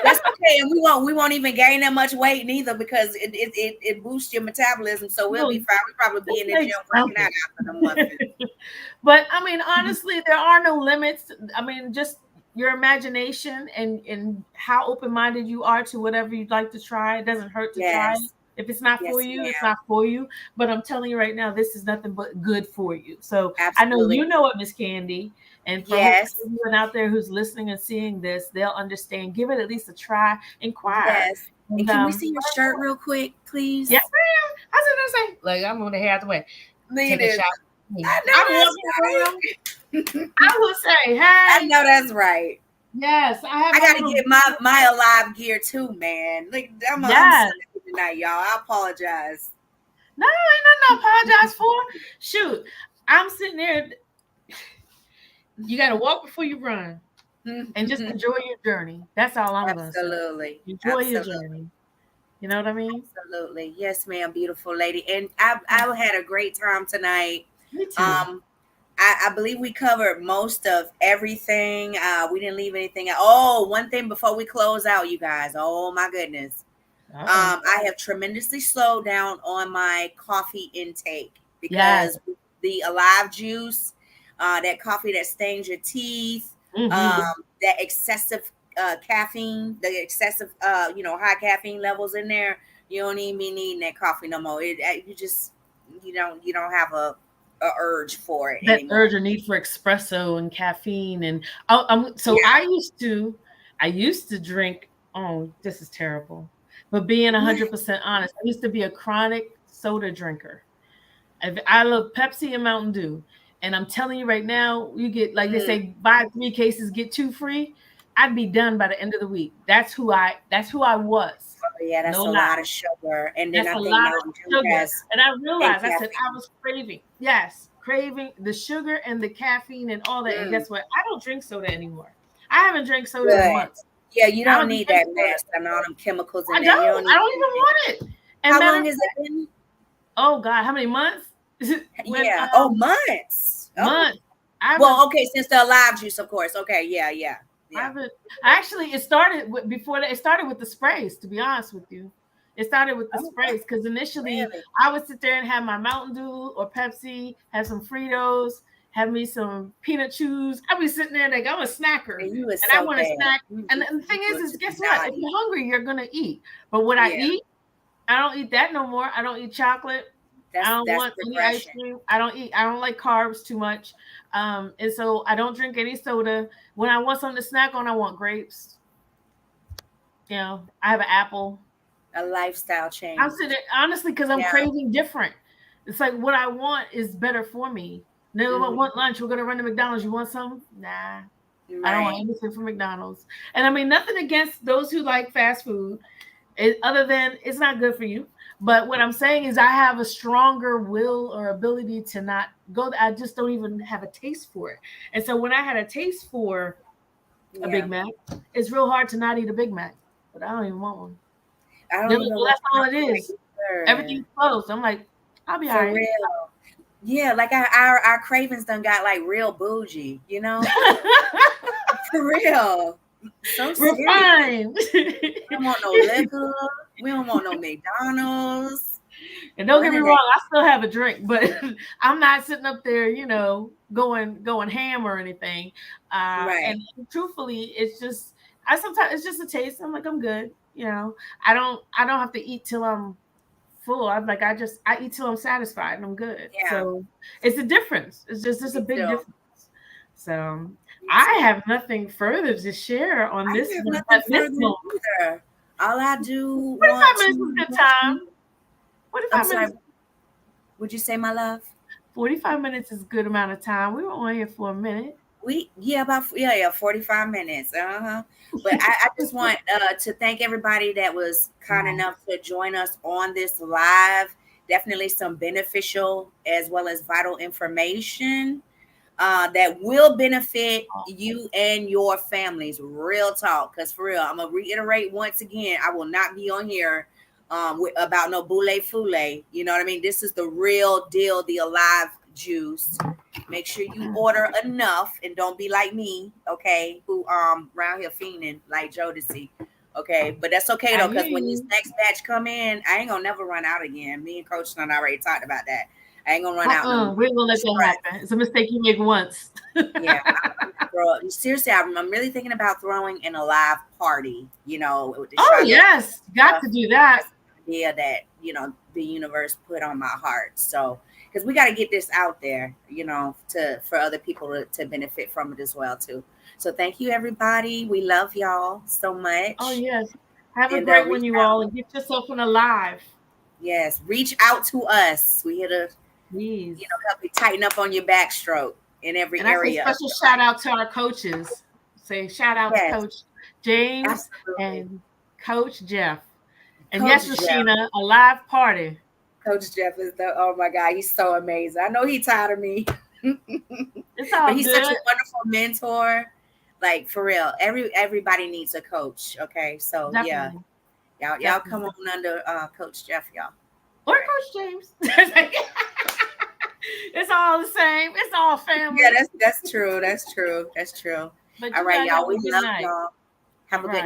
[SPEAKER 1] that's okay, and we won't even gain that much weight neither because it boosts your metabolism. So we'll
[SPEAKER 2] No,
[SPEAKER 1] be fine. We'll probably be
[SPEAKER 2] just
[SPEAKER 1] in the
[SPEAKER 2] make
[SPEAKER 1] gym working
[SPEAKER 2] something.
[SPEAKER 1] out after the muffins.
[SPEAKER 2] But honestly, there are no limits. Just your imagination and how open-minded you are to whatever you'd like to try. It doesn't hurt to try it.
[SPEAKER 1] Yes,
[SPEAKER 2] If it's not for
[SPEAKER 1] yes,
[SPEAKER 2] you, it's
[SPEAKER 1] ma'am.
[SPEAKER 2] not for you. But I'm telling you right now, this is nothing but good for you. So I know
[SPEAKER 1] Absolutely.
[SPEAKER 2] you know it, Miss Candy. And for hopefully
[SPEAKER 1] Yes,
[SPEAKER 2] anyone out there who's listening and seeing this, they'll understand. Give it at least a try. Inquire.
[SPEAKER 1] yes. And
[SPEAKER 2] And
[SPEAKER 1] can we see your shirt real quick,
[SPEAKER 2] yes,
[SPEAKER 1] please?
[SPEAKER 2] ma'am. I was gonna say, like I'm gonna have to wait.
[SPEAKER 1] Need
[SPEAKER 2] Take a
[SPEAKER 1] it.
[SPEAKER 2] shot.
[SPEAKER 1] I
[SPEAKER 2] I'm
[SPEAKER 1] know that's
[SPEAKER 2] walking around.
[SPEAKER 1] right.
[SPEAKER 2] I will say,
[SPEAKER 1] I
[SPEAKER 2] hey,
[SPEAKER 1] know that's right.
[SPEAKER 2] yes, I have
[SPEAKER 1] I
[SPEAKER 2] my
[SPEAKER 1] gotta
[SPEAKER 2] little
[SPEAKER 1] get my alive gear too, man. Like I'm
[SPEAKER 2] yes.
[SPEAKER 1] sorry tonight, y'all. I apologize.
[SPEAKER 2] No, ain't nothing to apologize for. Shoot, I'm sitting there. You got to walk before you run, and just enjoy your journey. That's all I'm gonna say.
[SPEAKER 1] Absolutely.
[SPEAKER 2] Enjoy your
[SPEAKER 1] Absolutely.
[SPEAKER 2] journey. You know what I mean?
[SPEAKER 1] Absolutely. Yes, ma'am, beautiful lady. And I had a great time tonight.
[SPEAKER 2] Me too.
[SPEAKER 1] Um, I believe we covered most of everything. We didn't leave anything out. Oh, one thing before we close out, you guys. Oh my goodness.
[SPEAKER 2] Uh-oh.
[SPEAKER 1] I have tremendously slowed down on my coffee intake
[SPEAKER 2] Yes.
[SPEAKER 1] because the Alive juice, that coffee that stains your teeth,
[SPEAKER 2] Mm-hmm.
[SPEAKER 1] that excessive caffeine, the excessive high caffeine levels in there, you don't even be needing that coffee no more. You don't have a urge for it
[SPEAKER 2] That
[SPEAKER 1] anymore.
[SPEAKER 2] urge or need for espresso and caffeine and so
[SPEAKER 1] Yeah.
[SPEAKER 2] I used to drink. Oh, this is terrible. But being 100% honest, I used to be a chronic soda drinker. I love Pepsi and Mountain Dew. And I'm telling you right now, you get like they
[SPEAKER 1] Mm.
[SPEAKER 2] say, buy 3 cases, get 2 free. I'd be done by the end of the week. That's who I was.
[SPEAKER 1] Oh, yeah,
[SPEAKER 2] No
[SPEAKER 1] that's a
[SPEAKER 2] lie.
[SPEAKER 1] lot of sugar. And then
[SPEAKER 2] That's
[SPEAKER 1] I
[SPEAKER 2] a
[SPEAKER 1] think
[SPEAKER 2] lot
[SPEAKER 1] Mountain
[SPEAKER 2] of
[SPEAKER 1] Dew
[SPEAKER 2] sugar.
[SPEAKER 1] has
[SPEAKER 2] And I
[SPEAKER 1] and
[SPEAKER 2] realized I said I
[SPEAKER 1] caffeine.
[SPEAKER 2] was craving. Yes, craving the sugar and the caffeine and all that. And
[SPEAKER 1] Mm.
[SPEAKER 2] guess what? I don't drink soda anymore. I haven't drank soda in
[SPEAKER 1] Good.
[SPEAKER 2] months.
[SPEAKER 1] Yeah, you
[SPEAKER 2] I
[SPEAKER 1] don't
[SPEAKER 2] don't
[SPEAKER 1] need
[SPEAKER 2] drink
[SPEAKER 1] that
[SPEAKER 2] soda.
[SPEAKER 1] mess and all them chemicals in
[SPEAKER 2] I
[SPEAKER 1] there. You
[SPEAKER 2] don't.
[SPEAKER 1] don't
[SPEAKER 2] I
[SPEAKER 1] need
[SPEAKER 2] don't even
[SPEAKER 1] that.
[SPEAKER 2] want it. And
[SPEAKER 1] How
[SPEAKER 2] matter
[SPEAKER 1] long
[SPEAKER 2] of
[SPEAKER 1] has
[SPEAKER 2] fact,
[SPEAKER 1] it been?
[SPEAKER 2] oh God, how many months? when
[SPEAKER 1] Yeah. Oh, months. Oh.
[SPEAKER 2] months. I
[SPEAKER 1] Well,
[SPEAKER 2] haven't
[SPEAKER 1] okay, since the Alive juice, of course. Okay, yeah, yeah,
[SPEAKER 2] I
[SPEAKER 1] yeah.
[SPEAKER 2] haven't actually it started with before that it started with the sprays, to be honest with you. It started with the
[SPEAKER 1] Oh, wow,
[SPEAKER 2] sprays because initially
[SPEAKER 1] really?
[SPEAKER 2] I would sit there and have my Mountain Dew or Pepsi, have some Fritos, have me some peanut chews. I'd be sitting there like I'm a snacker
[SPEAKER 1] And you is
[SPEAKER 2] and I
[SPEAKER 1] so
[SPEAKER 2] want to
[SPEAKER 1] bad.
[SPEAKER 2] snack.
[SPEAKER 1] You,
[SPEAKER 2] And
[SPEAKER 1] you,
[SPEAKER 2] the
[SPEAKER 1] you
[SPEAKER 2] thing
[SPEAKER 1] want
[SPEAKER 2] is
[SPEAKER 1] to
[SPEAKER 2] guess
[SPEAKER 1] be
[SPEAKER 2] what? If
[SPEAKER 1] naughty.
[SPEAKER 2] you're hungry, you're gonna eat. But what I
[SPEAKER 1] Yeah,
[SPEAKER 2] eat, I don't eat that no more. I don't eat chocolate. I don't
[SPEAKER 1] that's
[SPEAKER 2] want any ice
[SPEAKER 1] progression.
[SPEAKER 2] cream. I don't like carbs too much. And so I don't drink any soda. When I want something to snack on, I want grapes. I have an apple.
[SPEAKER 1] A lifestyle
[SPEAKER 2] I'm
[SPEAKER 1] change.
[SPEAKER 2] sitting honestly because I'm
[SPEAKER 1] Yeah.
[SPEAKER 2] craving different. It's like what I want is better for me. No, I
[SPEAKER 1] Hmm.
[SPEAKER 2] want lunch. We're gonna run to McDonald's. You want some? Nah. I don't want anything from McDonald's. And I mean, nothing against those who like fast food, other than it's not good for you. But what I'm saying is I have a stronger will or ability to not go. I just don't even have a taste for it. And so when I had a taste for a Big Mac, it's real hard to not eat a Big Mac. But I don't even want one.
[SPEAKER 1] I don't even
[SPEAKER 2] well, that's all it is. Everything's closed. I'm like, I'll be all right.
[SPEAKER 1] Real. Yeah, like our cravings done got like real bougie, you know? For real. So
[SPEAKER 2] refined.
[SPEAKER 1] We don't want no liquor. We don't want no McDonald's.
[SPEAKER 2] And don't get me wrong, I still have a drink, but I'm not sitting up there, you know, going ham or anything.
[SPEAKER 1] Right.
[SPEAKER 2] And truthfully, it's just sometimes it's just a taste. I'm like, I'm good. You know, I don't have to eat till I'm full. I'm like, I eat till I'm satisfied and I'm good.
[SPEAKER 1] Yeah.
[SPEAKER 2] So it's a difference. It's just a big difference. So I have nothing further to share on this.
[SPEAKER 1] Either. All I do.
[SPEAKER 2] 45 minutes is a good time. 45 minutes.
[SPEAKER 1] Sorry. Would you say, my love?
[SPEAKER 2] 45 minutes is a good amount of time. We were on here for a minute.
[SPEAKER 1] 45 minutes. But I just want to thank everybody that was kind enough to join us on this live. Definitely some beneficial as well as vital information that will benefit you and your families. Real talk. Because for real, I'm gonna reiterate once again, I will not be on here about no boule foule. You know what I mean? This is the real deal, the alive juice. Make sure you order enough and don't be like me, okay, who around here fiending like Jodeci. Okay, but that's okay though, because when this next batch come in, I ain't gonna never run out again. Me and Coach Son already talked about that. I ain't gonna run out. No
[SPEAKER 2] we're gonna let that happen. It's a mistake you make once.
[SPEAKER 1] Yeah, seriously, I'm really thinking about throwing in a live party. You know.
[SPEAKER 2] Yes, got to do that.
[SPEAKER 1] Idea that the universe put on my heart. So because we got to get this out there, for other people to benefit from it as well too. So thank you, everybody. We love y'all so much.
[SPEAKER 2] Oh yes, have a great one, you all, and get yourself in a live.
[SPEAKER 1] Yes, reach out to us. We here to,
[SPEAKER 2] please,
[SPEAKER 1] help you tighten up on your backstroke in every area.
[SPEAKER 2] I say special shout out to our coaches. Say shout out to Coach James and Coach Jeff. And Coach Rashina, a live party.
[SPEAKER 1] Coach Jeff is oh my God, he's so amazing. I know he's tired of me.
[SPEAKER 2] It's all
[SPEAKER 1] but he's such a wonderful mentor. Like for real, everybody needs a coach. Okay, so definitely. Y'all come on under Coach Jeff, y'all.
[SPEAKER 2] Or Coach James. It's all the same. It's all family.
[SPEAKER 1] Yeah, that's true. That's true. But all right, y'all. We love y'all. Have a good night.